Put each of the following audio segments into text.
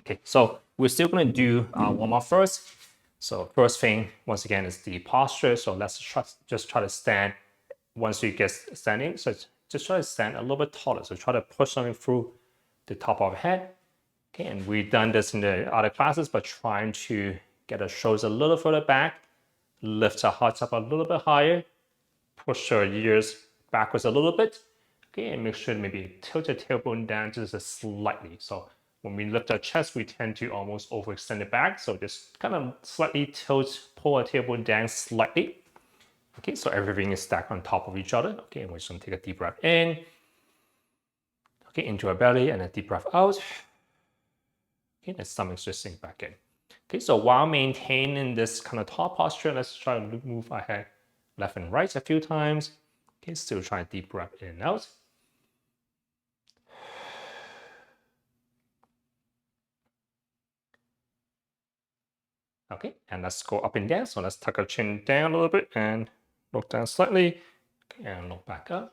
Okay, so we're still going to do warm up first. So first thing, once again, is the posture. So let's just try to stand once you get standing. So just try to stand a little bit taller. So try to push something through the top of your head. Okay, and we've done this in the other classes, but trying to get our shoulders a little further back, lift our hearts up a little bit higher, push our ears backwards a little bit. Okay, and make sure to maybe tilt your tailbone down just slightly. So when we lift our chest, we tend to almost overextend it back. So just kind of slightly pull our tailbone down slightly. Okay, so everything is stacked on top of each other. Okay, and we're just gonna take a deep breath in. Okay, into our belly and a deep breath out. Okay, the stomach's just sink back in. Okay, so while maintaining this kind of top posture, let's try to move our head left and right a few times. Okay, still try a deep breath in and out. Okay, and let's go up and down. So let's tuck our chin down a little bit and look down slightly. Okay, and look back up.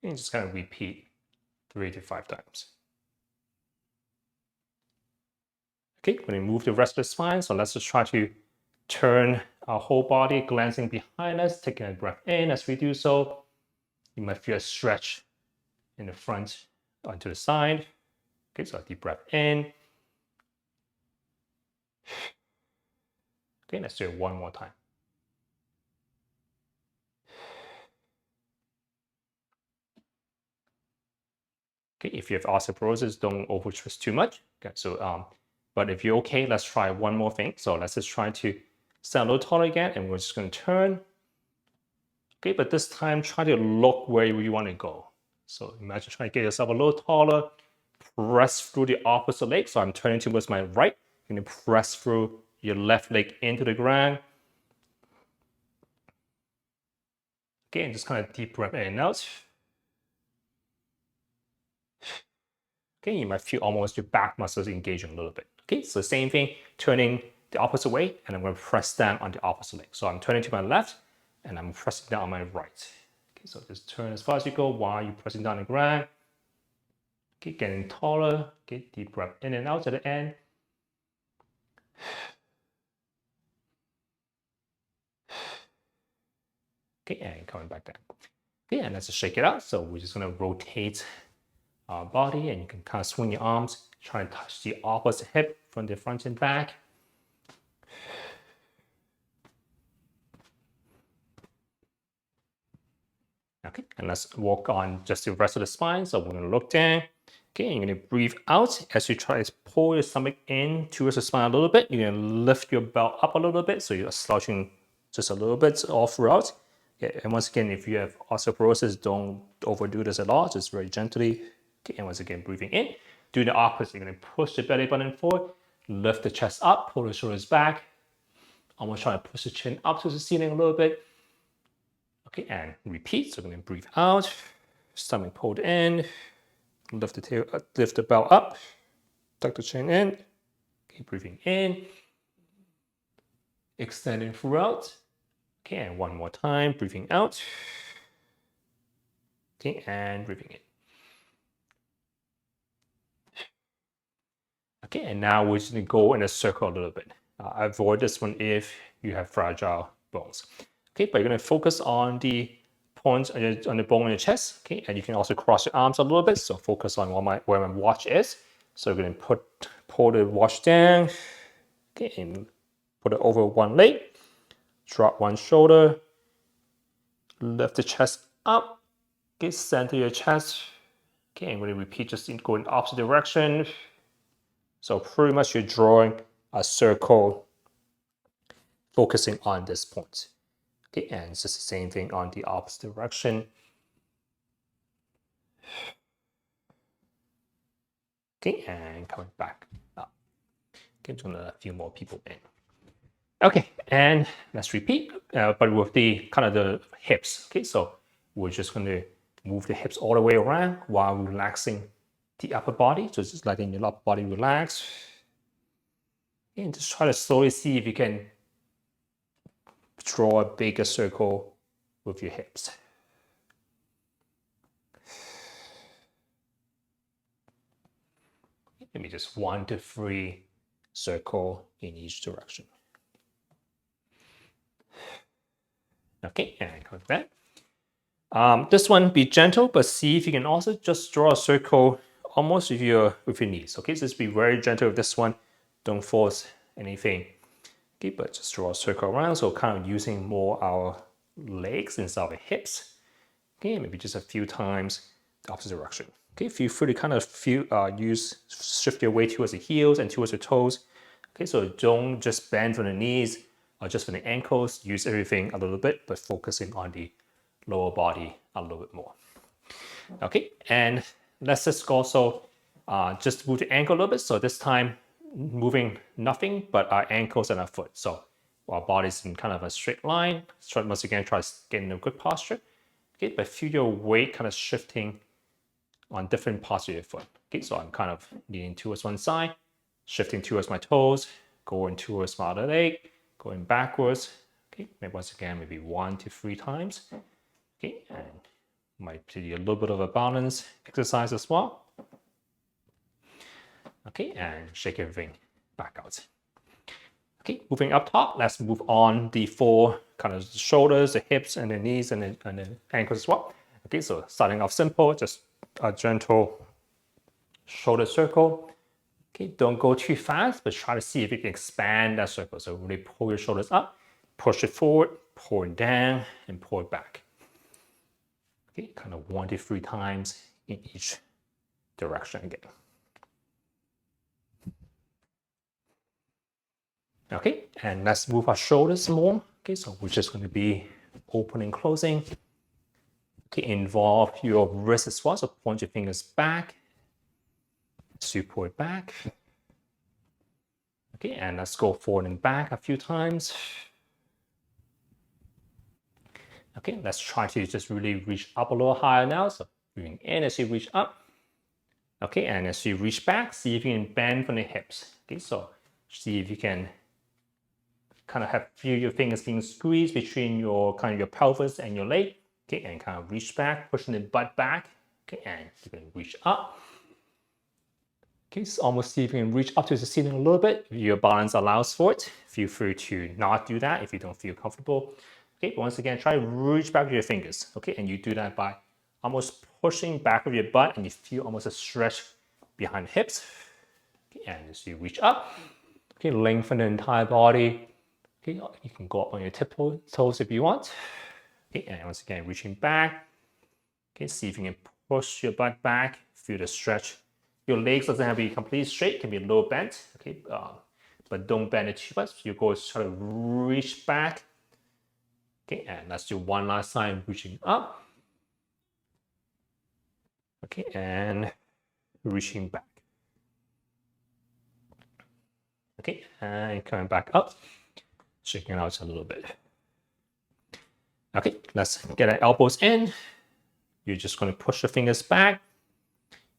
And just kind of repeat 3 to 5 times. Okay, we're going to move the rest of the spine. So let's just try to turn our whole body, glancing behind us, taking a breath in. As we do so, you might feel a stretch in the front onto the side. Okay, so a deep breath in. Okay, let's do it one more time. Okay, if you have osteoporosis, don't over twist too much. Okay, so but if you're okay, let's try one more thing. So let's just try to stand a little taller again, and we're just going to turn. Okay, but this time try to look where you want to go. So imagine trying to get yourself a little taller, press through the opposite leg. So I'm turning towards my right. You're going to press through your left leg into the ground. Okay, and just kind of deep breath in and out. Okay, you might feel almost your back muscles engaging a little bit. Okay, so same thing, turning the opposite way, and I'm going to press down on the opposite leg. So I'm turning to my left, and I'm pressing down on my right. Okay, so just turn as far as you go while you're pressing down the ground. Okay, getting taller. Okay, deep breath in and out at the end. Okay, and coming back down. Okay, and let's just shake it out. So we're just going to rotate our body, and you can kind of swing your arms, try and touch the opposite hip from the front and back. Okay, and let's work on just the rest of the spine. So we're going to look down. Okay, and you're going to breathe out as you try to pull your stomach in towards the spine a little bit. You're going to lift your belt up a little bit, so you're slouching just a little bit all throughout. Okay, and once again, if you have osteoporosis, don't overdo this at all. Just very gently. Okay, and once again, breathing in. Do the opposite. You're going to push the belly button forward, lift the chest up, pull the shoulders back. Almost try to push the chin up to the ceiling a little bit. Okay, and repeat. So we're going to breathe out, stomach pulled in, lift the tail, lift the belt up, tuck the chin in. Okay, breathing in, extending throughout. Okay, and one more time, breathing out. Okay, and breathing in. Okay, and now we're just going to go in a circle a little bit. Avoid this one if you have fragile bones. Okay, but you're going to focus on the points on the bone in your chest. Okay, and you can also cross your arms a little bit. So focus on where my watch is. So you're going to pull the watch down. Okay, and put it over one leg. Drop one shoulder. Lift the chest up. Okay, center your chest. Okay, I'm going to repeat, just go in the opposite direction. So pretty much you're drawing a circle focusing on this point. Okay, and it's just the same thing on the opposite direction. Okay, and coming back up. Okay, just gonna let a few more people in. Okay, and let's repeat, but with the kind of the hips. Okay, so we're just going to move the hips all the way around while relaxing the upper body. So just letting your upper body relax. And just try to slowly see if you can draw a bigger circle with your hips. maybe just 1 to 3 circle in each direction. Okay, and like that. This one, be gentle, but see if you can also just draw a circle almost with your knees. Okay, so just be very gentle with this one. Don't force anything. Okay, but just draw a circle around. So kind of using more our legs instead of the hips. Okay, maybe just a few times the opposite direction. Okay, feel free to kind of shift your weight towards the heels and towards the toes. Okay, so don't just bend from the knees or just from the ankles. Use everything a little bit, but focusing on the lower body a little bit more. Okay, and let's just also just move the ankle a little bit. So this time, moving nothing but our ankles and our foot. So our body's in kind of a straight line. So once again, try to get in a good posture. Okay, but feel your weight kind of shifting on different parts of your foot. Okay, so I'm kind of leaning towards one side, shifting towards my toes, going towards my other leg, going backwards. Okay, maybe once again, maybe 1 to 3 times. Okay, and might do a little bit of a balance exercise as well. Okay, and shake everything back out. Okay, moving up top, let's move on the 4 kind of shoulders, the hips, and the knees, and the ankles as well. Okay, so starting off simple, just a gentle shoulder circle. Okay, don't go too fast, but try to see if you can expand that circle. So really pull your shoulders up, push it forward, pull it down, and pull it back. Okay, kind of 1 to 3 times in each direction again. Okay, and let's move our shoulders more. Okay, so we're just going to be opening, closing. Okay, involve your wrist as well. So point your fingers back. So you pull it back. Okay, and let's go forward and back a few times. Okay, let's try to just really reach up a little higher now. So breathing in as you reach up. Okay, and as you reach back, see if you can bend from the hips. Okay, so see if you can kind of feel your fingers being squeezed between your pelvis and your leg. Okay, and kind of reach back, pushing the butt back. Okay, and you can reach up. Okay, so almost see if you can reach up to the ceiling a little bit. If your balance allows for it, feel free to not do that if you don't feel comfortable. Okay, but once again, try to reach back with your fingers. Okay, and you do that by almost pushing back with your butt, and you feel almost a stretch behind the hips. Okay, and as you reach up, okay, lengthen the entire body. Okay, you can go up on your toes if you want. Okay, and once again, reaching back. Okay, see if you can push your butt back, feel the stretch. Your legs doesn't have to be completely straight, can be a little bent. Okay, but don't bend it too much. You go try to reach back. Okay, and let's do one last time, reaching up. Okay, and reaching back. Okay, and coming back up, shaking out a little bit. Okay, let's get our elbows in. You're just going to push your fingers back,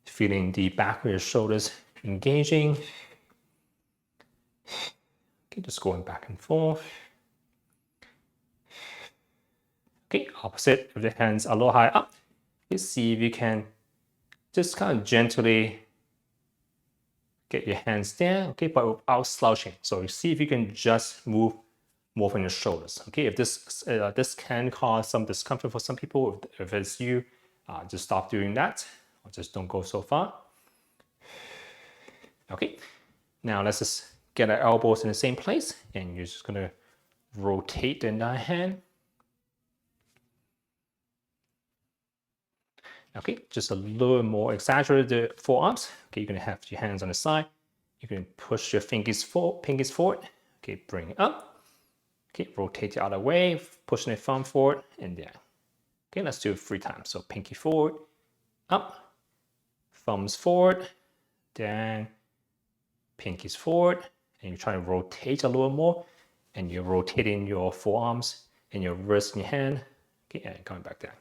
feeling the back of your shoulders engaging. Okay, just going back and forth. Okay, opposite, if the hands are a little higher up, you see if you can just kind of gently get your hands there, okay, but without slouching. So you see if you can just move more from your shoulders. Okay, if this can cause some discomfort for some people, if it's you, just stop doing that, or just don't go so far. Okay, now let's just get our elbows in the same place, and you're just gonna rotate the entire hand. Okay, just a little more exaggerated forearms. Okay, you're gonna have your hands on the side. You can push your pinkies forward. Okay, bring it up. Okay, rotate the other way, pushing the thumb forward and down. Okay, let's do it 3 times. So pinky forward, up, thumbs forward, down, pinkies forward, and you try to rotate a little more, and you're rotating your forearms and your wrist and your hand. Okay, and coming back down.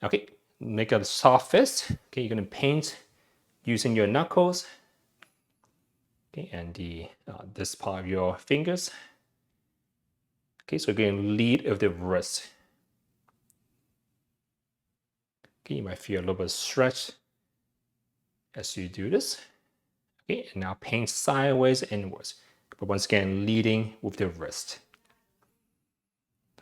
Okay, make a soft fist. Okay, you're gonna paint using your knuckles. Okay, and this part of your fingers. Okay, so you're going to lead with the wrist. Okay, you might feel a little bit of stretch as you do this. Okay, and now paint sideways inwards, but once again leading with the wrist.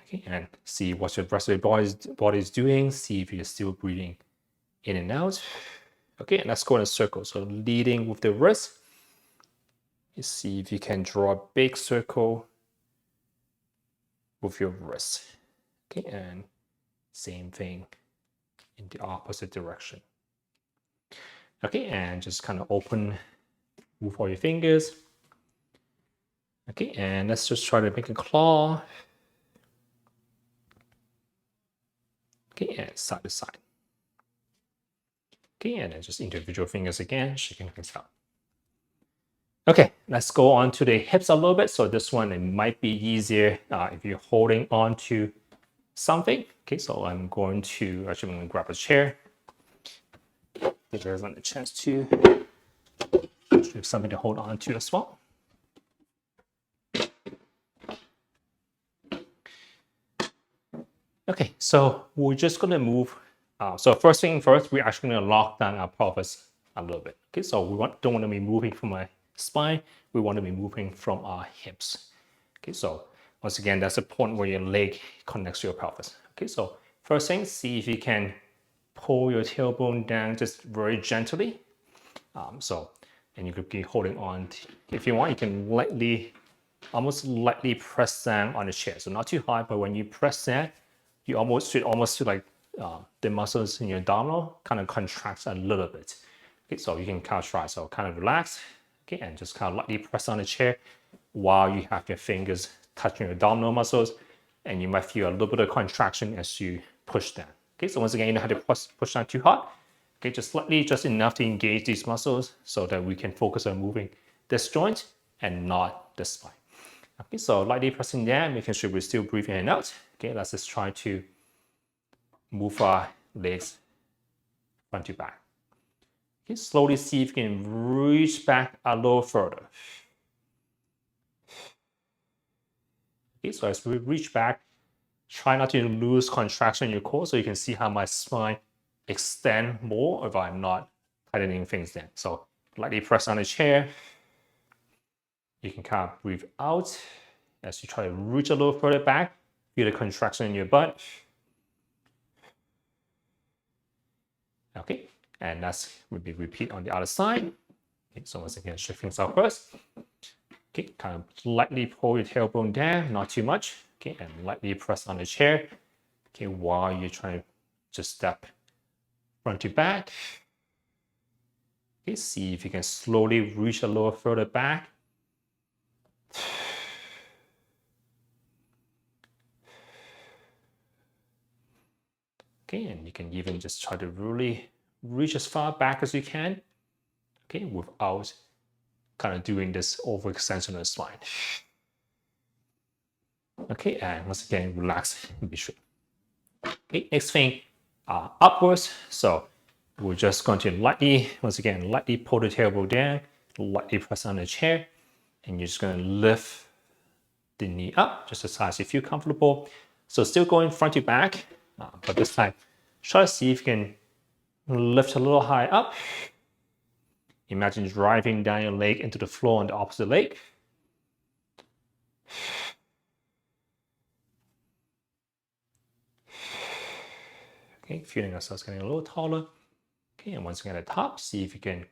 Okay, and see what your rest of your body is doing. See if you're still breathing in and out. Okay, and let's go in a circle. So leading with the wrist. You see if you can draw a big circle with your wrist. Okay, and same thing in the opposite direction. Okay, and just kind of open, move all your fingers. Okay, and let's just try to make a claw. Okay, and side to side. Okay, and then just individual fingers again, shaking things out. Okay, let's go on to the hips a little bit. So this one, it might be easier if you're holding on to something. Okay, so I'm going to grab a chair. Give everyone a chance to have something to hold on to as well. Okay, so we're just going to move. So first thing first, we're actually going to lock down our pelvis a little bit. Okay, so we don't want to be moving from our spine. We want to be moving from our hips. Okay, so once again, that's the point where your leg connects to your pelvis. Okay, so first thing, see if you can pull your tailbone down just very gently. And you could be holding on. If you want, you can almost lightly press down on the chair. So not too hard, but when you press that, you should almost feel like the muscles in your abdominal kind of contracts a little bit. Okay, so you can kind of try. So kind of relax, okay, and just kind of lightly press on the chair while you have your fingers touching your abdominal muscles, and you might feel a little bit of contraction as you push down. Okay, so once again, you don't have to push down too hard. Okay, just slightly, just enough to engage these muscles so that we can focus on moving this joint and not the spine. Okay, so lightly pressing down, making sure we're still breathing in and out. Okay, let's just try to move our legs front to back. Okay, slowly see if you can reach back a little further. Okay, so as we reach back, try not to lose contraction in your core, so you can see how my spine extend more if I'm not tightening things down. So lightly press on the chair. You can kind of breathe out as you try to reach a little further back. Feel the contraction in your butt. Okay, and that's maybe repeat on the other side. Okay, so once again, shift things out first. Okay, kind of lightly pull your tailbone down, not too much. Okay, and lightly press on the chair. Okay, while you're trying to just step front to back. Okay, see if you can slowly reach a little further back. Okay, and you can even just try to really reach as far back as you can. Okay, without kind of doing this overextension of the spine. Okay, and once again, relax in between. Okay, next thing, upwards. So we're just going to lightly pull the tailbone down, lightly press on the chair, and you're just going to lift the knee up just as high as you feel comfortable. So still going front to back, but this time, try to see if you can lift a little high up. Imagine driving down your leg into the floor on the opposite leg. Okay, feeling ourselves getting a little taller. Okay, and once again at the top, see if you can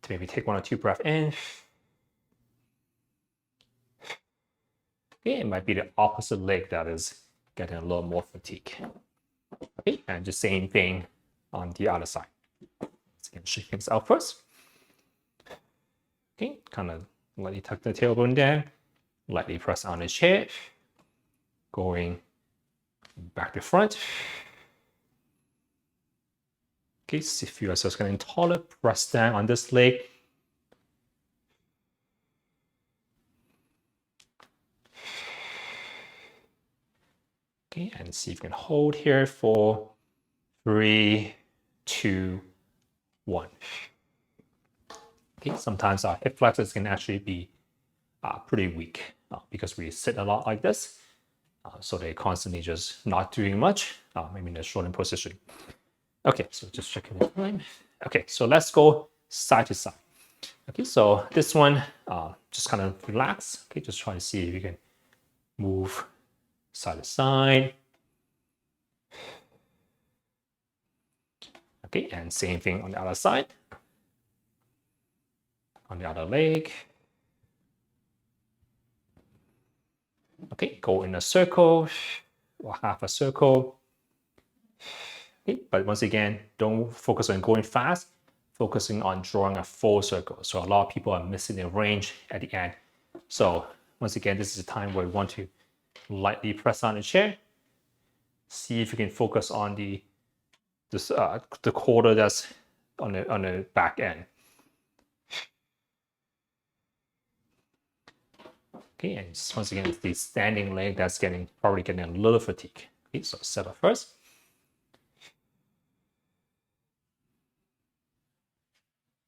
maybe take 1 or 2 breaths in. Okay, it might be the opposite leg that is getting a little more fatigue. Okay, and the same thing on the other side. Let's again shake things out first. Okay, kind of lightly tuck the tailbone down, lightly press on the chair, going back to front. Okay, see if you are just getting taller, press down on this leg. Okay, and see if you can hold here for 3, 2, 1. Okay, sometimes our hip flexors can actually be pretty weak because we sit a lot like this. So they're constantly just not doing much, maybe in a shortened position. Okay, so just checking the time. Okay, so let's go side to side. Okay, so this one, just kind of relax. Okay, just try to see if you can move side to side. Okay, and same thing on the other side. On the other leg. Okay, go in a circle or half a circle. Okay, but once again, don't focus on going fast, focusing on drawing a full circle. So a lot of people are missing the range at the end. So once again, this is a time where we want to lightly press on the chair. See if you can focus on the quarter that's on the back end. Okay, and once again, it's the standing leg that's probably getting a little fatigue. Okay, so settle first.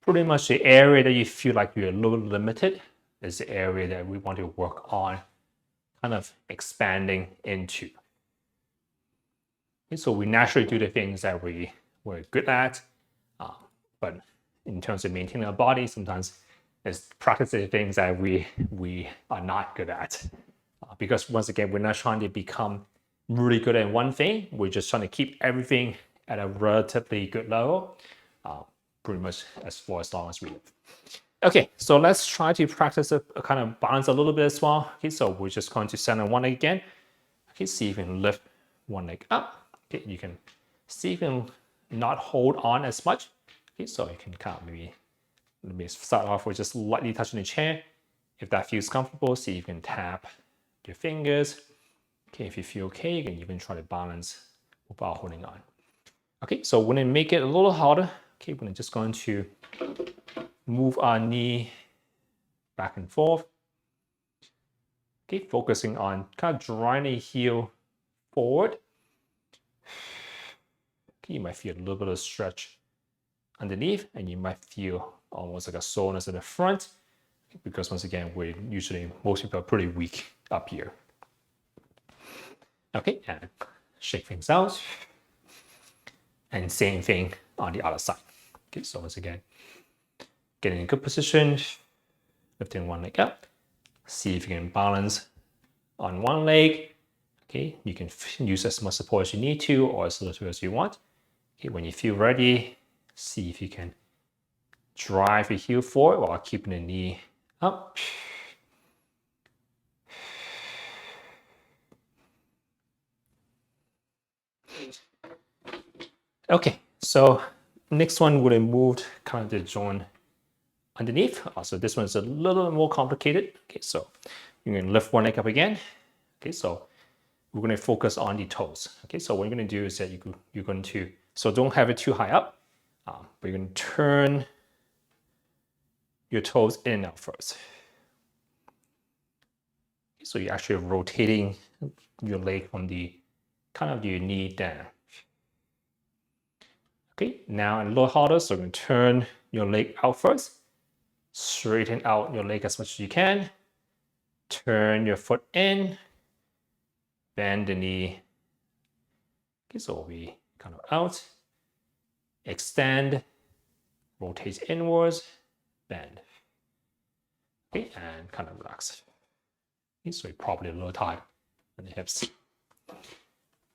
Pretty much the area that you feel like you're a little limited is the area that we want to work on kind of expanding into. Okay, so we naturally do the things that we're good at, but in terms of maintaining our body, sometimes it's practicing things that we are not good at. Because once again, we're not trying to become really good at one thing. We're just trying to keep everything at a relatively good level, pretty much for as long as we live. Okay, so let's try to practice a kind of balance a little bit as well. Okay, so we're just going to center one leg again. Okay, see if you can lift one leg up. Okay, you can see if you can not hold on as much. Okay, so you can kind of maybe start off with just lightly touching the chair. If that feels comfortable, see if you can tap your fingers. Okay, if you feel okay, you can even try to balance without holding on. Okay, so we're gonna make it a little harder. Okay, we're just going to move our knee back and forth. Okay, focusing on kind of drawing the heel forward. Okay, you might feel a little bit of stretch underneath, and you might feel almost like a soreness in the front, because once again, most people are pretty weak up here. Okay, and shake things out. And same thing on the other side. Okay, so once again, get in a good position, lifting one leg up. See if you can balance on one leg. Okay, you can use as much support as you need to or as little as you want. Okay, when you feel ready, see if you can drive your heel forward while keeping the knee up. Okay, so next one would have moved kind of the joint underneath. So this one's a little more complicated. Okay, so you're gonna lift one leg up again. Okay, so we're gonna focus on the toes. Okay, so what you're gonna do is that you're going to, so don't have it too high up, but you're gonna turn your toes in and out first. Okay, so you're actually rotating your leg from the kind of your knee down. Okay, now a little harder, so you're gonna turn your leg out first. Straighten out your leg as much as you can. Turn your foot in. Bend the knee. Okay, so we kind of out. Extend. Rotate inwards. Bend. Okay, and kind of relax. Okay, so you're probably a little tight on the hips.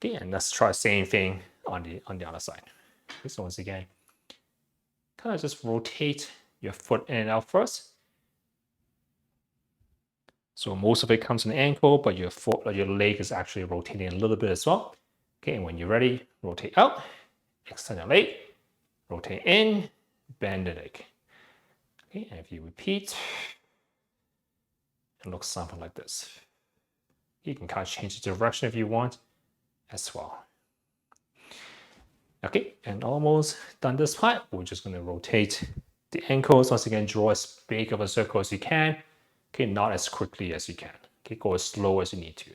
Okay, and let's try the same thing on the other side. Okay, so once again, kind of just rotate your foot in and out first. So most of it comes in the ankle, but your leg is actually rotating a little bit as well. Okay, and when you're ready, rotate out, extend the leg, rotate in, bend the leg. Okay, and if you repeat, it looks something like this. You can kind of change the direction if you want as well. Okay, and almost done this part. We're just going to rotate the ankles. Once again, draw as big of a circle as you can. Okay, not as quickly as you can. Okay, go as slow as you need to.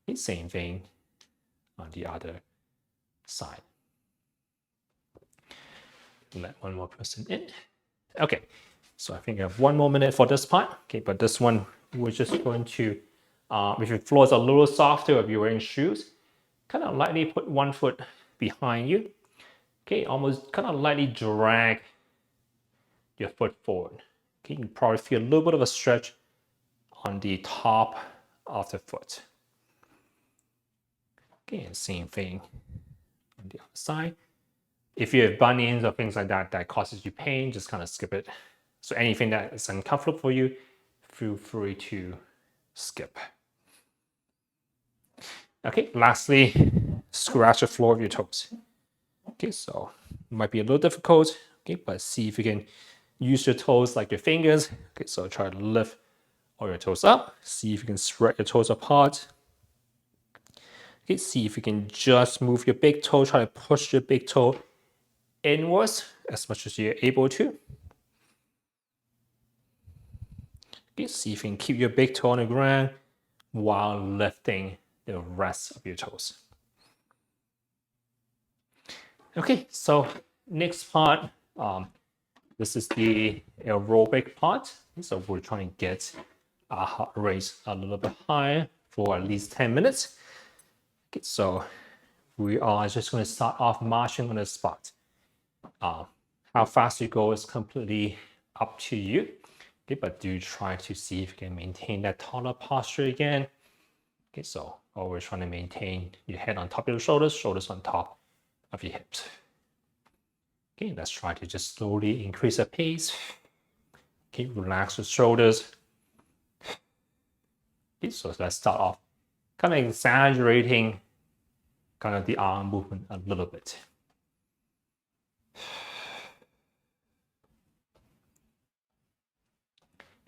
Okay, same thing on the other side. Let one more person in. Okay, so I think I have 1 more minute for this part. Okay, but this one, we're just going to, if your floor is a little softer, if you're wearing shoes, kind of lightly put one foot behind you. Okay, almost kind of lightly drag your foot forward. Okay, you probably feel a little bit of a stretch on the top of the foot. Okay, and same thing on the other side. If you have bunions or things like that that causes you pain, just kind of skip it. So anything that is uncomfortable for you, feel free to skip. Okay, lastly, scratch the floor of your toes. Okay, so it might be a little difficult, okay, but see if you can use your toes like your fingers. Okay, so try to lift all your toes up. See if you can spread your toes apart. Okay, see if you can just move your big toe. Try to push your big toe inwards as much as you're able to. Okay, see if you can keep your big toe on the ground while lifting the rest of your toes. Okay, so next part, this is the aerobic part. So we're trying to get our heart rate a little bit higher for at least 10 minutes. Okay, so we are just going to start off marching on the spot. How fast you go is completely up to you. Okay, but do try to see if you can maintain that taller posture again. Okay, so always trying to maintain your head on top of your shoulders, shoulders on top of your hips. Okay, let's try to just slowly increase the pace. Okay, relax the shoulders. Okay, so let's start off kind of exaggerating kind of the arm movement a little bit.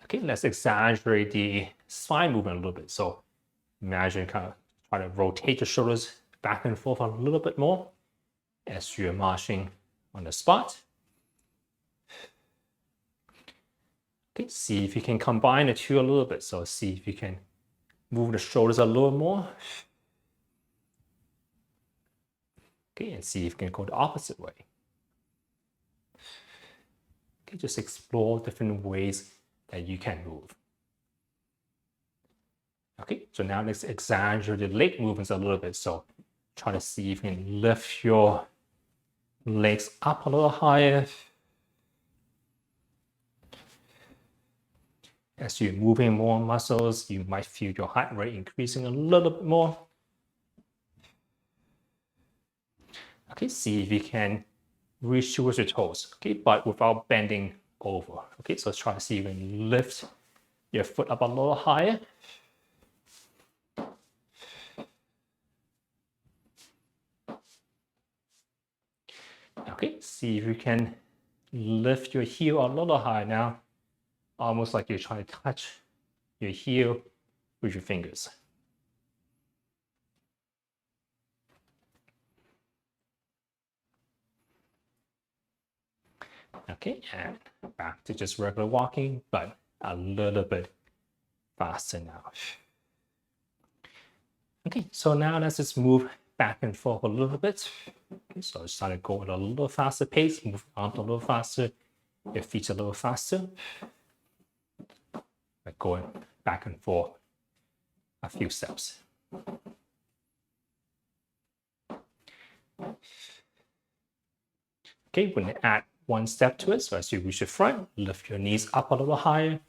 Okay, let's exaggerate the spine movement a little bit. So imagine kind of try to rotate your shoulders back and forth a little bit more as you're marching on the spot. Okay, see if you can combine the two a little bit. So see if you can move the shoulders a little more. Okay, and see if you can go the opposite way. Okay, just explore different ways that you can move. Okay, so now let's exaggerate the leg movements a little bit. So try to see if you can lift your legs up a little higher. As you're moving more muscles, you might feel your heart rate increasing a little bit more. Okay, see if you can reach towards your toes, okay, but without bending over. Okay, so let's try to see if you can lift your foot up a little higher. Okay, see if you can lift your heel a little higher now, almost like you're trying to touch your heel with your fingers. Okay, and back to just regular walking, but a little bit faster now. Okay, so now let's just move back and forth a little bit. Okay, so it's trying to go at a little faster pace, move on a little faster, your feet a little faster. Like going back and forth a few steps. Okay, we're gonna add one step to it. So as you reach the front, lift your knees up a little higher.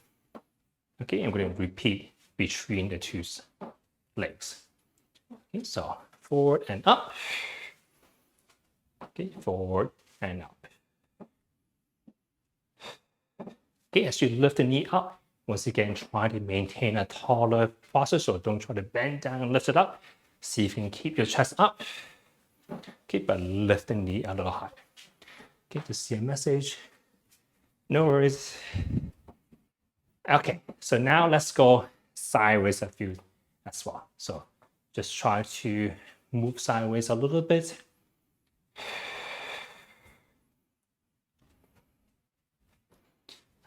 Okay, I'm gonna repeat between the two legs. Okay, so forward and up. Okay, forward and up. Okay, as you lift the knee up, once again, try to maintain a taller posture. So don't try to bend down and lift it up. See if you can keep your chest up. Okay, but lift the knee a little higher. Okay, to see a message. No worries. Okay, so now let's go sideways a few as well. So just try to move sideways a little bit.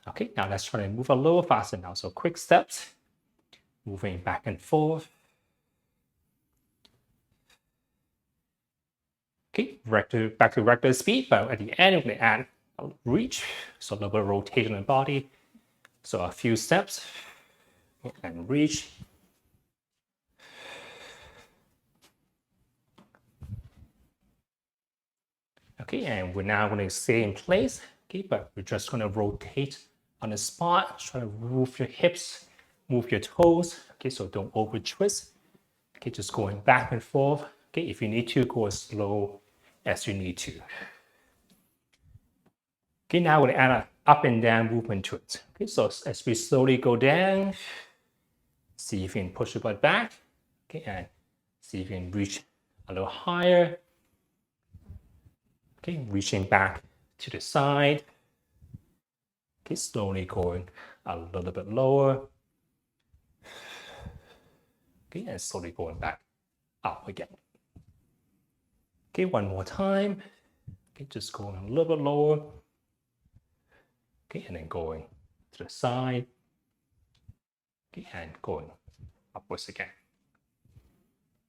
Okay, now let's try to move a little faster now. So quick steps, moving back and forth. Okay, back to regular speed, but at the end, we're going to add a reach, so a little bit of rotation in the body. So a few steps and reach. Okay, and we're now going to stay in place. Okay, but we're just going to rotate on the spot. Try to move your hips, move your toes. Okay, so don't over twist. Okay, just going back and forth. Okay, if you need to, go as slow as you need to. Okay, now we're gonna add an up and down movement to it. Okay, so as we slowly go down, see if you can push your butt back. Okay, and see if you can reach a little higher. Okay, reaching back to the side. Okay, slowly going a little bit lower. Okay, and slowly going back up again. Okay, one more time. Okay, just going a little bit lower. Okay, and then going to the side. Okay, and going upwards again.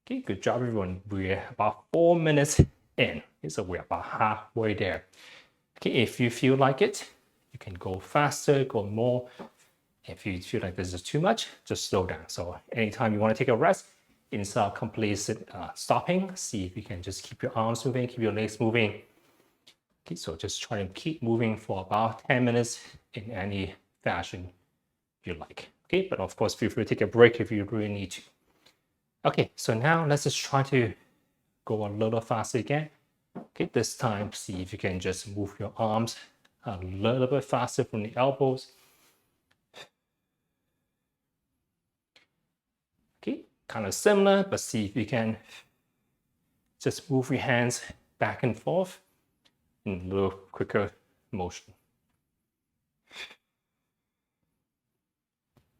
Okay, good job, everyone. We're about 4 minutes in. Okay, so we're about halfway there. Okay, if you feel like it, you can go faster, go more. If you feel like this is too much, just slow down. So anytime you want to take a rest, instead of completely stopping, see if you can just keep your arms moving, keep your legs moving. Okay, so just try to keep moving for about 10 minutes in any fashion you like. Okay, but of course, feel free to take a break if you really need to. Okay, so now let's just try to go a little faster again. Okay, this time, see if you can just move your arms a little bit faster from the elbows. Okay, kind of similar, but see if you can just move your hands back and forth in a little quicker motion.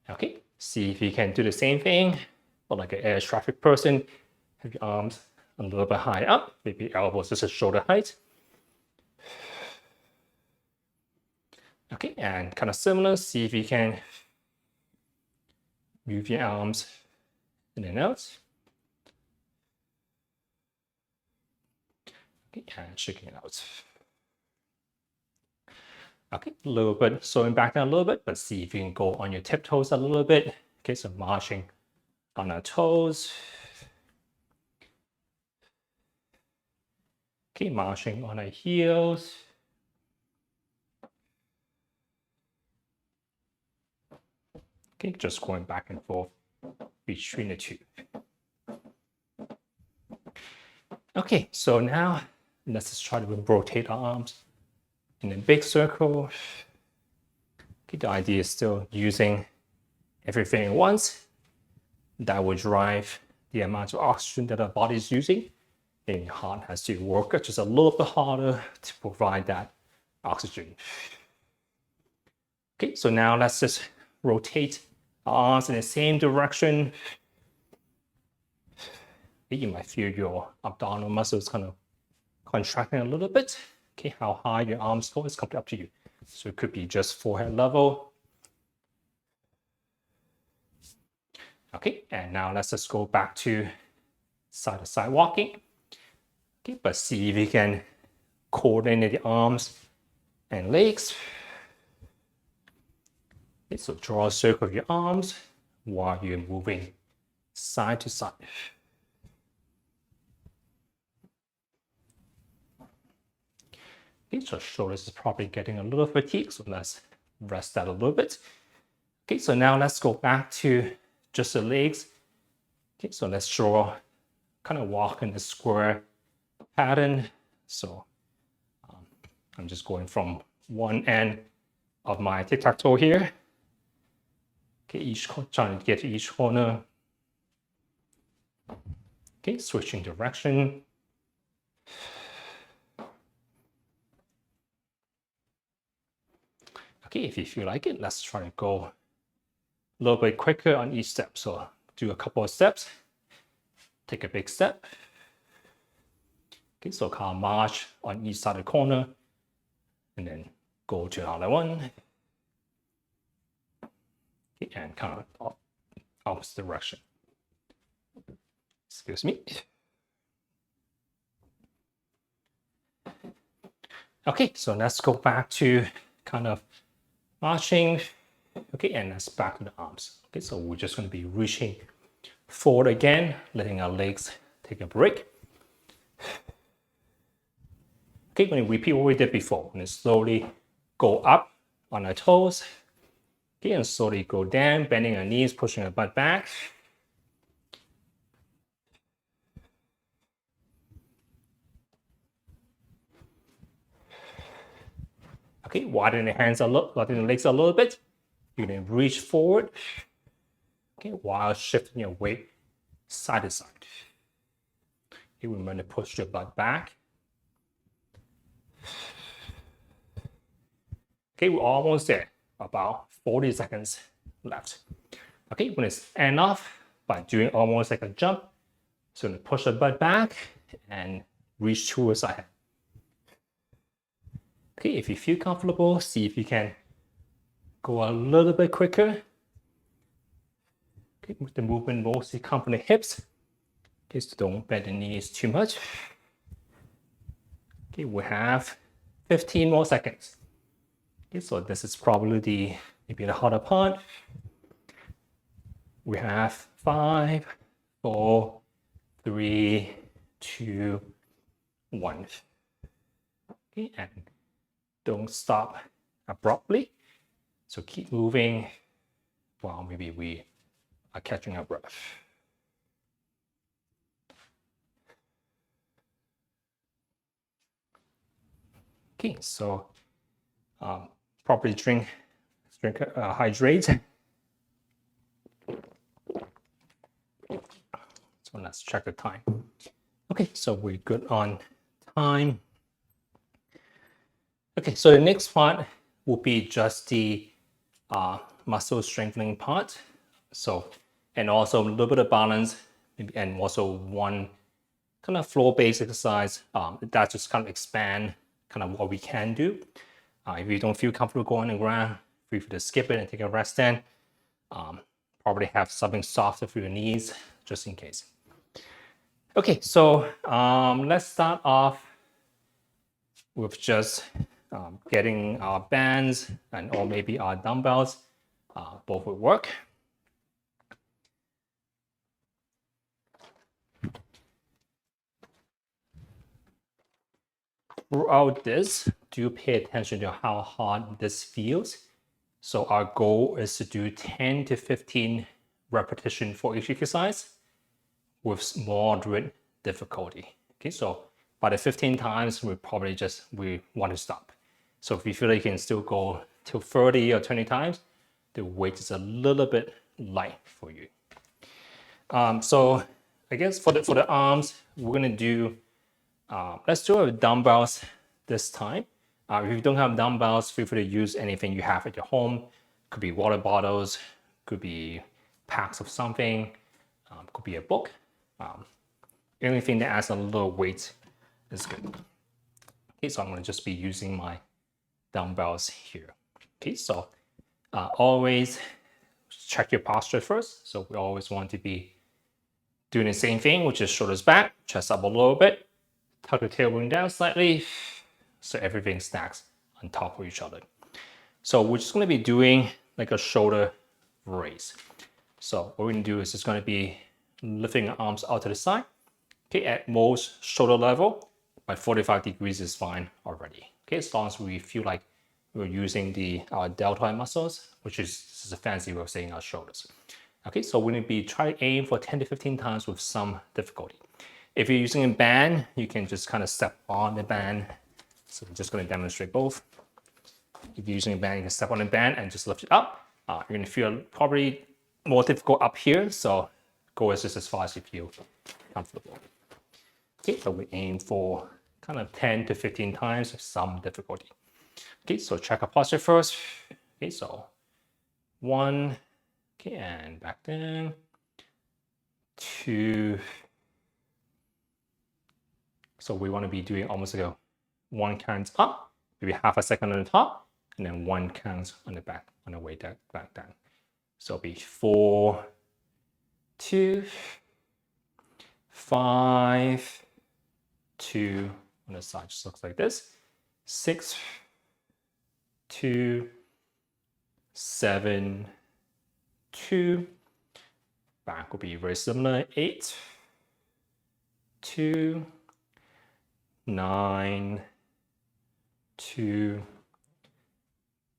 Okay, see if you can do the same thing, but like an air traffic person, have your arms a little bit high up, maybe elbows just at shoulder height. Okay, and kind of similar, see if you can move your arms in and out. Okay, and shaking it out. Okay, a little bit, slowing back down a little bit, but see if you can go on your tiptoes a little bit. Okay, so marching on our toes. Okay, marching on our heels. Okay, just going back and forth between the two. Okay, so now let's just try to rotate our arms in a big circle. Okay, the idea is still using everything at once. That will drive the amount of oxygen that our body is using. And your heart has to work just a little bit harder to provide that oxygen. Okay, so now let's just rotate our arms in the same direction. Okay, you might feel your abdominal muscles kind of contracting a little bit. Okay, how high your arms go is completely up to you. So it could be just forehead level. Okay, and now let's just go back to side-to-side walking. Okay, but see if you can coordinate the arms and legs. Okay, so draw a circle of your arms while you're moving side to side. Okay, so shoulders is probably getting a little fatigued, so let's rest that a little bit. Okay, so now let's go back to just the legs. Okay, so let's draw, kind of walk in a square pattern. So I'm just going from one end of my tic-tac-toe here. Okay, trying to get to each corner. Okay, switching direction. Okay, if you feel like it, let's try to go a little bit quicker on each step. So do a couple of steps, take a big step. Okay, so kind of march on each side of the corner, and then go to another one. Okay, and kind of opposite direction. Excuse me. Okay, so let's go back to kind of marching. Okay, and let's back to the arms. Okay, so we're just going to be reaching forward again, letting our legs take a break. Okay, we're going to repeat what we did before. We're going to slowly go up on our toes. Okay, and slowly go down, bending your knees, pushing your butt back. Okay, widen the hands a little, widen the legs a little bit. You can reach forward. Okay, while shifting your weight side to side. Okay, remember to push your butt back. Okay, we're almost there. About 40 seconds left. Okay, when it's end off by doing almost like a jump, so gonna push the butt back and reach towards ahead. Okay, if you feel comfortable, see if you can go a little bit quicker. Okay, with the movement mostly come from the hips. Okay, so don't bend the knees too much. Okay, we have 15 more seconds. Okay, so this is probably maybe the harder part. We have 5, 4, 3, 2, 1. Okay, and don't stop abruptly. So keep moving while maybe we are catching our breath. Okay, so properly drink, hydrate. So let's check the time. Okay, so we're good on time. Okay, so the next part will be just the muscle strengthening part. So, and also a little bit of balance, and also one kind of floor-based exercise that just kind of expand kind of what we can do. If you don't feel comfortable going on the ground, feel free to skip it and take a rest then. Probably have something softer for your knees, just in case. Okay, so let's start off with just getting our bands and or maybe our dumbbells. Both would work. Throughout this, do pay attention to how hard this feels. So our goal is to do 10 to 15 repetitions for each exercise with moderate difficulty. Okay, so by the 15 times, we want to stop. So if you feel like you can still go till 30 or 20 times, the weight is a little bit light for you. So I guess for the arms, we're gonna do, let's do it with dumbbells this time. If you don't have dumbbells, feel free to use anything you have at your home. Could be water bottles, could be packs of something, could be a book. Anything that adds a little weight is good. Okay, so I'm gonna just be using my dumbbells here. Okay, so always check your posture first. So we always want to be doing the same thing, which is shoulders back, chest up a little bit, tuck the tailbone down slightly, so everything stacks on top of each other. So we're just gonna be doing like a shoulder raise. So what we're gonna do is just gonna be lifting our arms out to the side. Okay, at most shoulder level, by 45 degrees is fine already. Okay, as long as we feel like we're using our deltoid muscles, which is a fancy way of saying our shoulders. Okay, so we're gonna be trying to aim for 10 to 15 times with some difficulty. If you're using a band, you can just kind of step on the band. So I'm just gonna demonstrate both. If you're using a band, you can step on the band and just lift it up. You're gonna feel probably more difficult up here, so go just as far as you feel comfortable. Okay, so we aim for kind of 10 to 15 times with some difficulty. Okay, so check our posture first. Okay, so 1, okay, and back down. 2. So we want to be doing almost like a 1 count up, maybe half a second on the top, and then 1 count on the back, on the way back down. So it'll be 4, 2, 5, 2, on the side just looks like this, 6, 2, 7, 2, back will be very similar, 8, 2, 9, 2,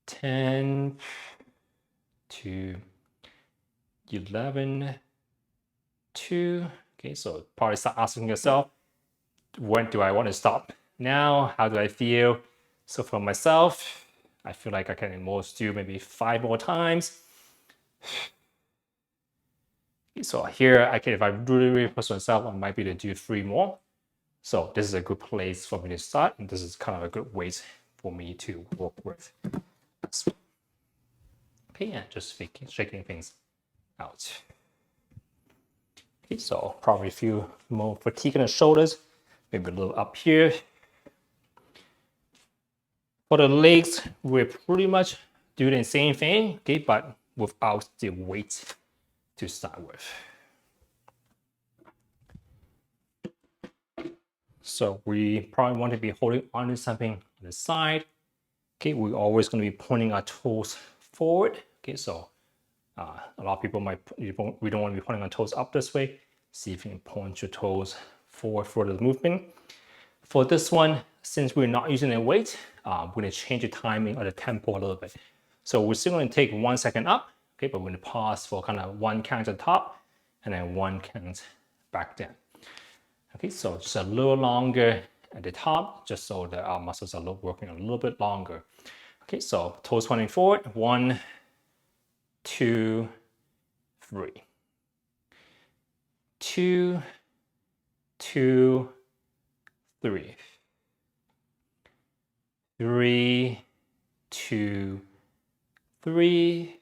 10, to 11, 2. Okay, so probably start asking yourself, when do I want to stop? Now, how do I feel? So for myself, I feel like I can at most do maybe 5 more times. So here, I can, if I really push myself, I might be able to do 3 more. So this is a good place for me to start, and this is kind of a good weight for me to work with. Okay, and just shaking things out. Okay, so probably a few more fatigue in the shoulders, maybe a little up here. For the legs, we're pretty much doing the same thing, okay, but without the weight to start with. So we probably want to be holding onto something on the side. Okay, we're always going to be pointing our toes forward. Okay, so a lot of people we don't want to be pointing our toes up this way. See if you can point your toes forward for the movement. For this one, since we're not using a weight, we're going to change the timing or the tempo a little bit. So we're still going to take 1 second up, okay, but we're going to pause for kind of 1 count at the top and then 1 count back down. Okay, so just a little longer at the top, just so that our muscles are working a little bit longer. Okay, so toes pointing forward. 1, 2, 3. 2, 2, 3. 3, 2, 3.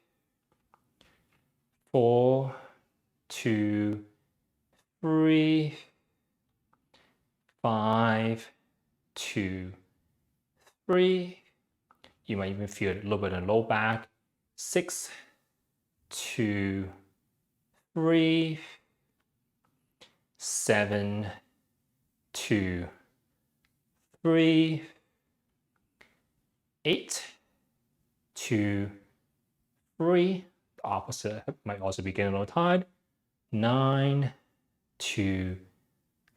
4, 2, 3. 5, 2, 3. You might even feel a little bit in the low back. 6, 2, 3. 7, 2, 3. 8, 2, 3. The opposite might also be getting a little tired. 9, 2,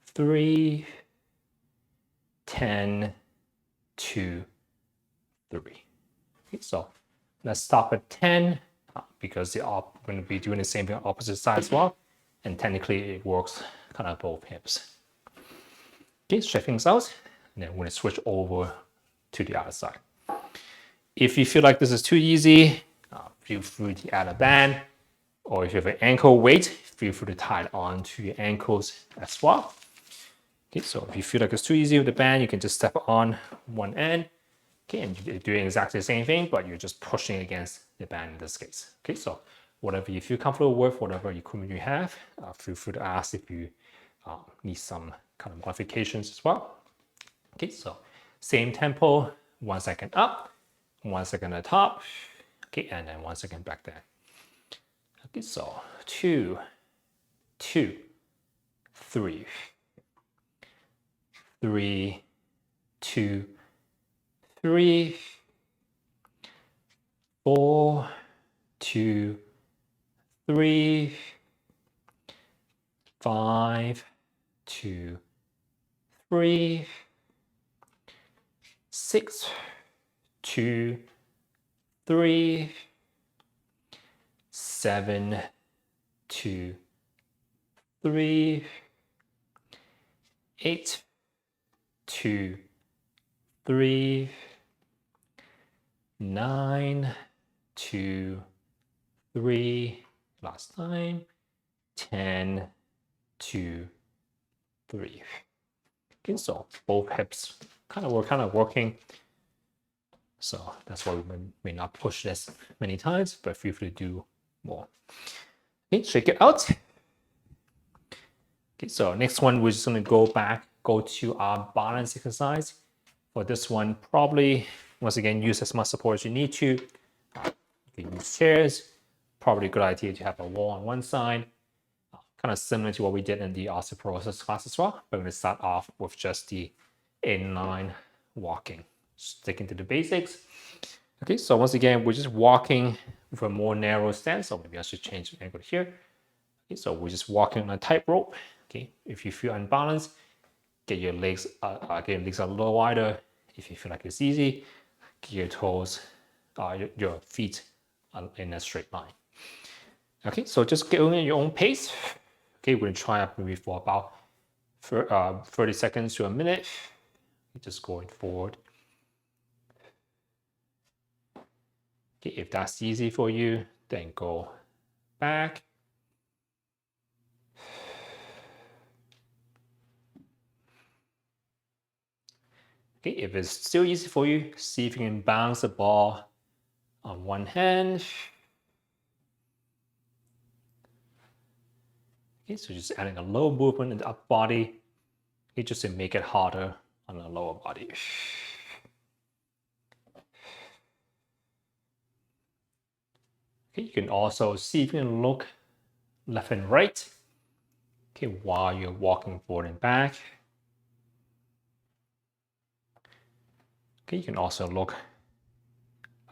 3. 10, 2, 3. Okay, so let's stop at 10 because we're going to be doing the same thing on opposite side as well. And technically it works kind of both hips. Okay, stretch things out. And then we're going to switch over to the other side. If you feel like this is too easy, feel free to add a band. Or if you have an ankle weight, feel free to tie it on to your ankles as well. Okay, so if you feel like it's too easy with the band, you can just step on one end. Okay, and you're doing exactly the same thing, but you're just pushing against the band in this case. Okay, so whatever you feel comfortable with, whatever equipment you have, feel free to ask if you need some kind of modifications as well. Okay, so same tempo, 1 second up, 1 second at the top. Okay, and then 1 second back there. Okay, so 2, 2, 3. 3, 2, 3. 4, 2, 3. 5, 2, 3. 6, 2, 3. 7, 2, 3. 8, 2, 3. 9, 2, 3. Last time. 10, 2, 3. Okay, so both hips we're kind of working. So that's why we may not push this many times, but feel free to do more. Okay, shake it out. Okay, so next one, we're just going to go to our balance exercise. For this one, probably, once again, use as much support as you need to. You can use chairs. Probably a good idea to have a wall on one side. Kind of similar to what we did in the osteoporosis class as well. But we're going to start off with just the inline walking. Sticking to the basics. Okay, so once again, we're just walking with a more narrow stance. So maybe I should change the angle here. Okay, so we're just walking on a tightrope. Okay, if you feel unbalanced, get your legs a little wider. If you feel like it's easy, get your toes, your feet in a straight line. Okay, so just go in your own pace. Okay, we're gonna try up maybe for about 30 seconds to a minute. Just going forward. Okay, if that's easy for you, then go back. Okay, if it's still easy for you, see if you can bounce the ball on one hand. Okay, so just adding a low movement in the upper body, okay, just to make it harder on the lower body. Okay, you can also see if you can look left and right, okay, while you're walking forward and back. Okay, you can also look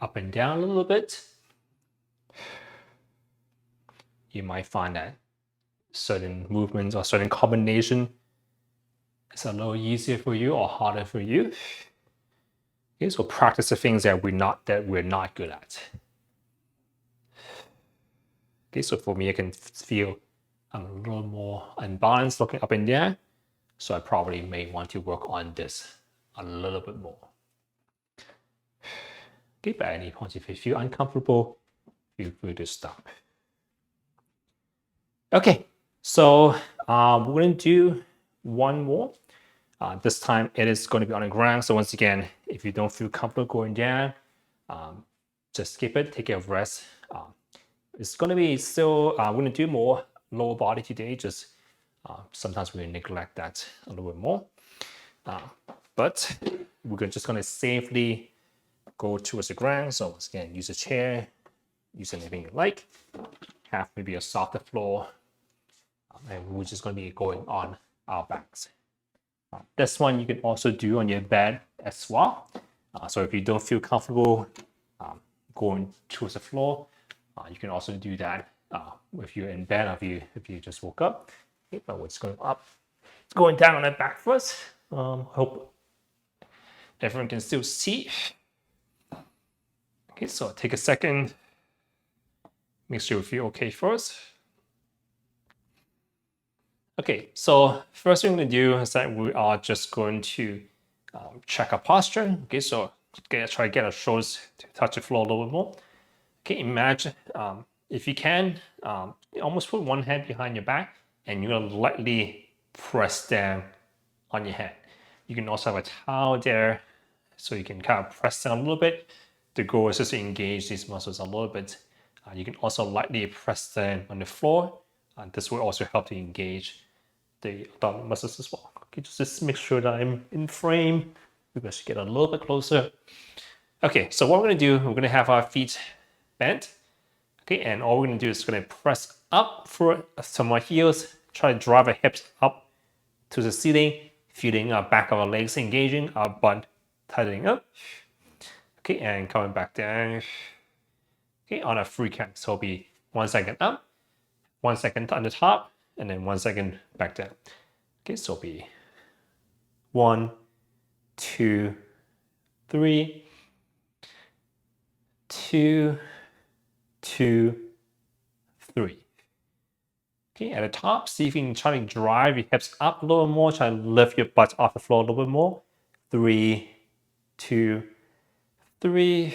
up and down a little bit. You might find that certain movements or certain combination is a little easier for you or harder for you. Okay, so practice the things that we're not good at. Okay, so for me, I can feel I'm a little more unbalanced looking up and down. So I probably may want to work on this a little bit more. Okay, but at any point, if you feel uncomfortable, feel free to stop. Okay, so we're going to do one more. This time it is going to be on the ground. So once again, if you don't feel comfortable going down, just skip it, take a rest. It's going to be still, we're going to do more lower body today. Just sometimes we neglect that a little bit more. But we're just going to safely go towards the ground. So once again, use a chair, use anything you like. Have maybe a softer floor. And we're just going to be going on our backs. This one you can also do on your bed as well. So if you don't feel comfortable going towards the floor, you can also do that if you're in bed or if you just woke up. Okay, but we're just going up, going down on the back first. Hope everyone can still see. Okay, so take a second. Make sure you feel okay first. Okay, so first thing we're going to do is that we are just going to check our posture. Okay, so try to get our shoulders to touch the floor a little bit more. Okay, imagine if you can, almost put one hand behind your back and you're going to lightly press down on your head. You can also have a towel there so you can kind of press down a little bit. The goal is just to engage these muscles a little bit. You can also lightly press down on the floor. This will also help to engage the abdominal muscles as well. Okay, just make sure that I'm in frame. Maybe I should get a little bit closer. Okay, so what we're going to do, we're going to have our feet bent. Okay, and all we're going to do is going to press up for some more heels. Try to drive our hips up to the ceiling, feeling our back of our legs engaging, our butt tightening up. Okay, and coming back down. Okay, on a free count. So it'll be 1 second up, 1 second on the top, and then 1 second back down. Okay, so it'll be 1, 2, 3, 2, 2, 3. Okay, at the top, see if you can try to drive your hips up a little more. Try to lift your butt off the floor a little bit more. 3, 2, 3,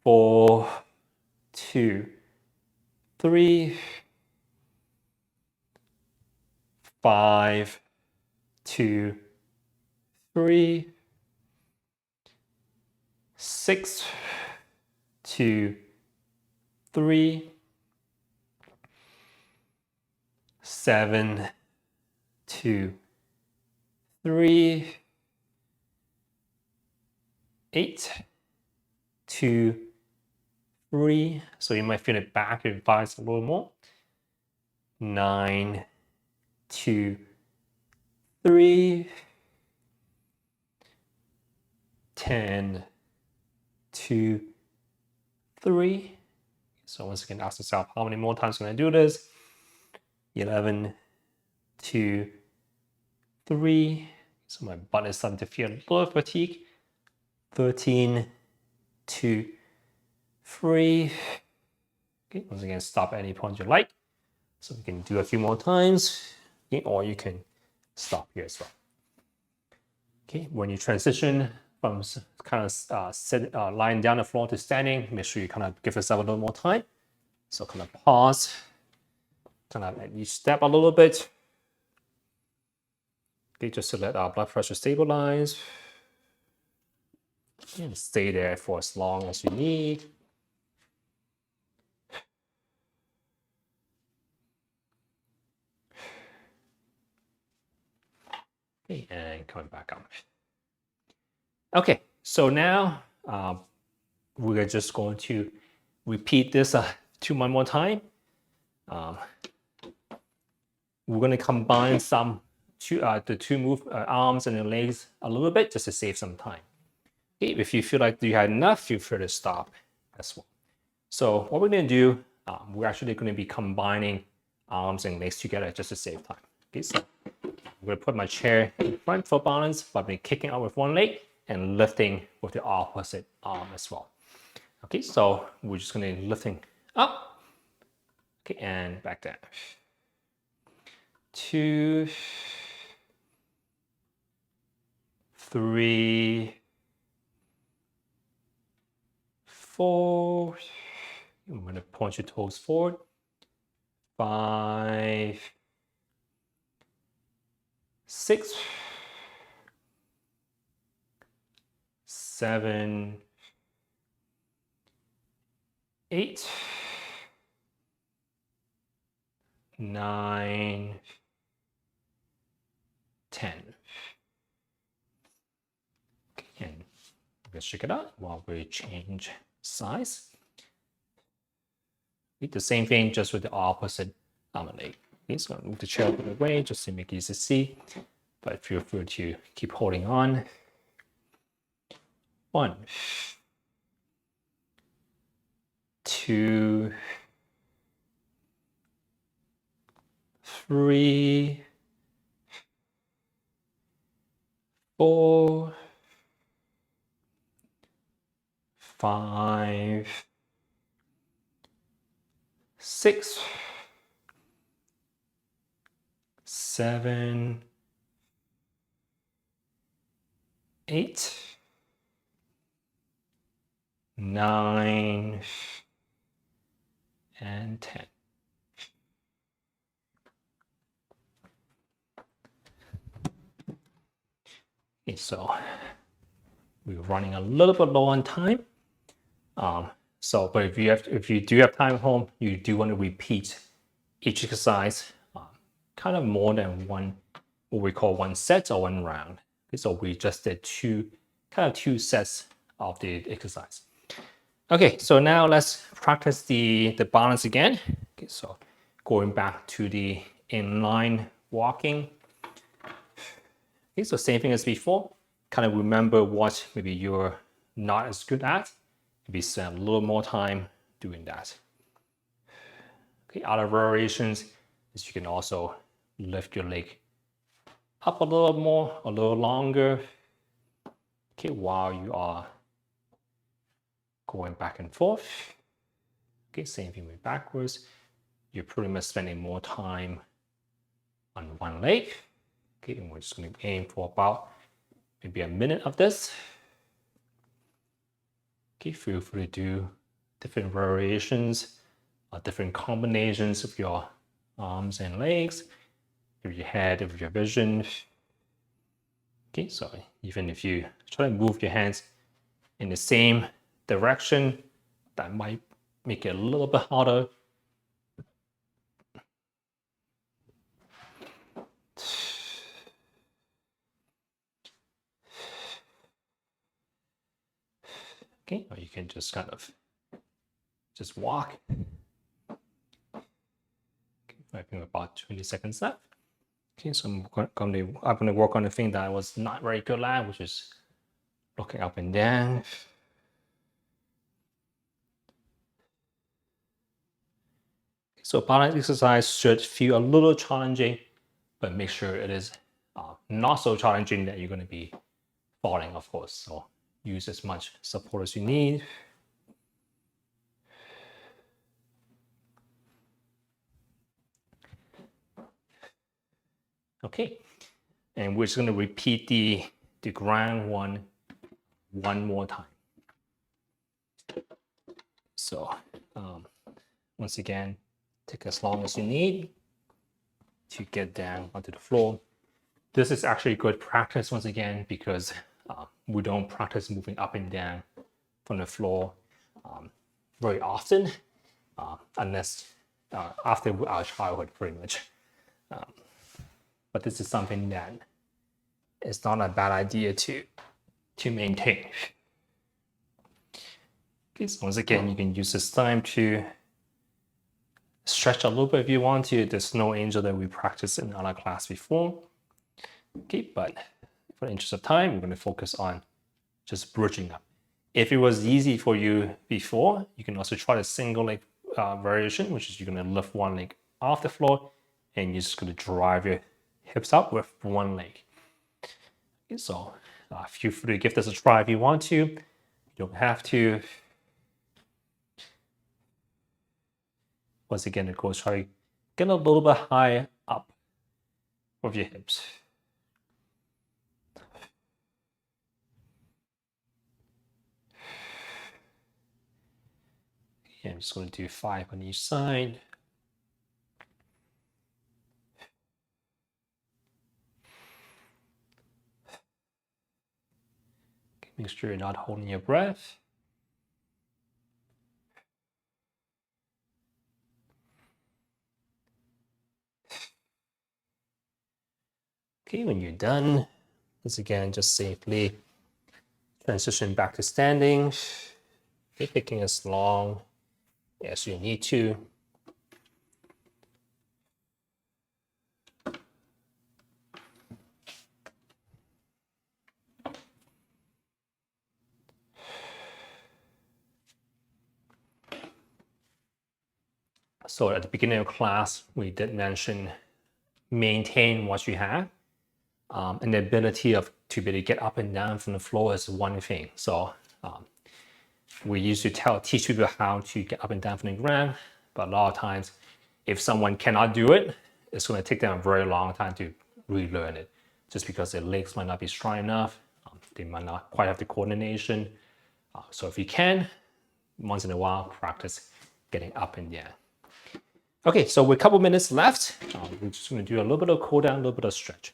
4, 2, 3, 5, 2, 3, 6, 2, 3, 7, 2, 3, 8, 2, 3. So you might feel the back of your thighs a little more. 9, 2, 3, 10, 2, 3. So once again, ask yourself, how many more times can I do this? 11, 2, 3. So my butt is starting to feel a little fatigue. 13, 2, 3. Okay, once again, stop at any point you like. So you can do a few more times, okay, or you can stop here as well. Okay, when you transition from kind of lying down the floor to standing, make sure you kind of give yourself a little more time. So kind of pause, kind of at each step a little bit. Okay, just to let our blood pressure stabilize. And stay there for as long as you need. Okay, and coming back up. Okay, so now we're just going to repeat this 2 more time. We're going to combine the two arms and the legs a little bit just to save some time. Okay, if you feel like you had enough, feel free to stop as well. So what we're going to do, we're actually going to be combining arms and legs together just to save time. Okay, so I'm going to put my chair in front for balance by kicking out with one leg and lifting with the opposite arm as well. Okay, so we're just going to lifting up, okay, and back down. 2, 3, 4. I'm going to point your toes forward. 5, 6, 7, 8, 9, 10. Okay, and let's check it out while we change size. The same thing, just with the opposite arm and leg. Okay, so I'm going to move the chair out of the way just to make it easy to see, but feel free to keep holding on. 1, 2, 3, 4, 5, 6, 7, 8, 9, and 10. Okay, so we're running a little bit low on time. But if you do have time at home, you do want to repeat each exercise kind of more than what we call one set or one round. Okay, so we just did two sets of the exercise. Okay, so now let's practice the balance again. Okay, so going back to the inline walking. Okay, so same thing as before. Kind of remember what maybe you're not as good at. Maybe spend a little more time doing that. Okay, other variations is you can also lift your leg up a little more, a little longer. Okay, while you are going back and forth. Okay, same thing with backwards. You're pretty much spending more time on one leg. Okay, and we're just going to aim for about maybe a minute of this. Okay, feel free to do different variations or different combinations of your arms and legs, of your head, of your vision. Okay, so even if you try to move your hands in the same direction, that might make it a little bit harder. Okay, or you can just kind of just walk. Okay, I think about 20 seconds left. Okay, so I'm going to work on the thing that I was not very good at, which is looking up and down. So balance exercise should feel a little challenging, but make sure it is not so challenging that you're going to be falling, of course. So use as much support as you need. Okay, and we're just going to repeat the ground one more time. So once again, take as long as you need to get down onto the floor. This is actually good practice once again because we don't practice moving up and down from the floor very often unless after our childhood pretty much. But this is something that is not a bad idea to maintain. Okay, so once again, you can use this time to stretch a little bit if you want to. The snow angel that we practiced in our class before. Okay, but for the interest of time, we're going to focus on just bridging up. If it was easy for you before, you can also try the single leg variation, which is you're going to lift one leg off the floor and you're just going to drive your hips up with one leg. Okay, so feel free to give this a try if you want to. You don't have to. Once again, of course, try to get a little bit higher up with your hips. Okay, I'm just going to do 5 on each side. Okay, make sure you're not holding your breath. Okay, when you're done, once again, just safely transition back to standing. Okay, taking as long as you need to. So at the beginning of class, we did mention maintain what you have. And the ability to be able to get up and down from the floor is one thing. So we used to teach people how to get up and down from the ground, but a lot of times, if someone cannot do it, it's going to take them a very long time to relearn it, just because their legs might not be strong enough. They might not quite have the coordination. So if you can, once in a while, practice getting up and down. Okay, so with a couple minutes left, we're just going to do a little bit of cool down, a little bit of stretch.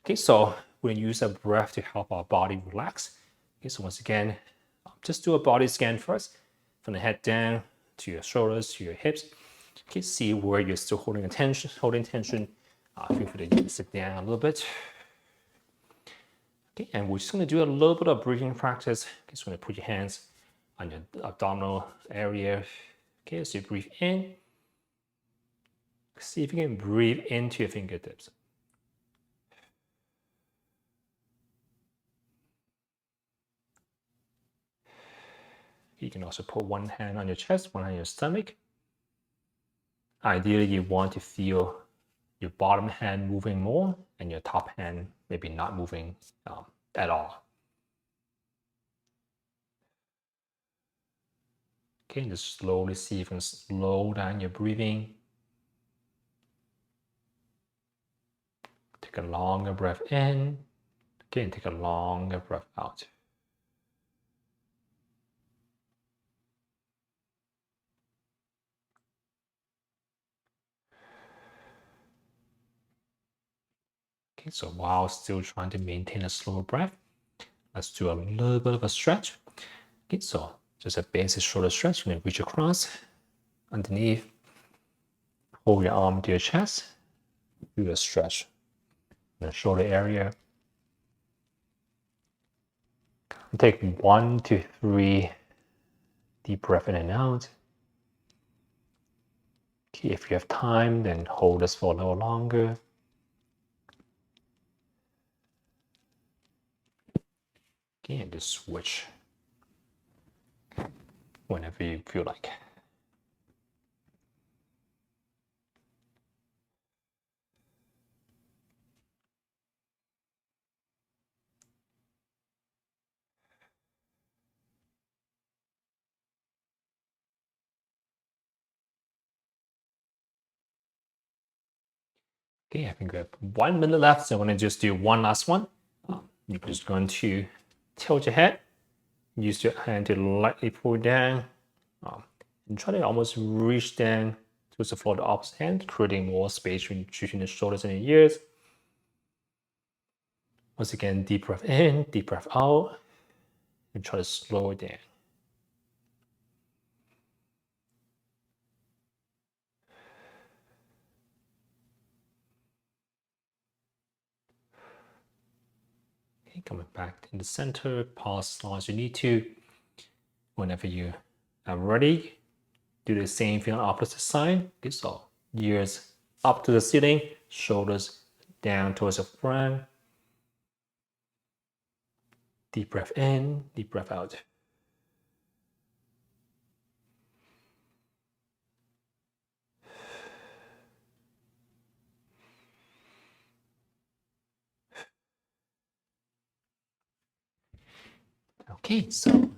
Okay, so we're going to use a breath to help our body relax. Okay, so once again, just do a body scan first, from the head down to your shoulders, to your hips. Okay, see where you're still holding tension. Feel free to sit down a little bit. Okay, and we're just going to do a little bit of breathing practice. Okay, so we're going to put your hands on your abdominal area. Okay, so you breathe in. See if you can breathe into your fingertips. You can also put one hand on your chest, one hand on your stomach. Ideally, you want to feel your bottom hand moving more and your top hand maybe not moving at all. Okay, just slowly see if you can slow down your breathing. Take a longer breath in. Okay, and take a longer breath out. Okay, so while still trying to maintain a slower breath, let's do a little bit of a stretch. Okay, so just a basic shoulder stretch. You're going to reach across, underneath, hold your arm to your chest, do a stretch in the shoulder area. And take 1 to 3 deep breath in and out. Okay, if you have time, then hold this for a little longer. Okay, and just switch whenever you feel like. Okay, I think we have 1 minute left, so I'm going to just do one last one. You're just going to tilt your head, use your hand to lightly pull down, and try to almost reach down towards the floor of the opposite hand, creating more space between the shoulders and the ears. Once again, deep breath in, deep breath out, and try to slow it down. Okay, coming back in the center, pause as long as you need to. Whenever you are ready, do the same thing on the opposite side. Okay, so ears up to the ceiling, shoulders down towards the front. Deep breath in, deep breath out. Okay, so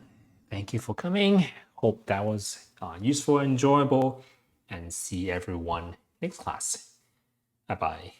thank you for coming. Hope that was useful and enjoyable, and see everyone next class. Bye bye.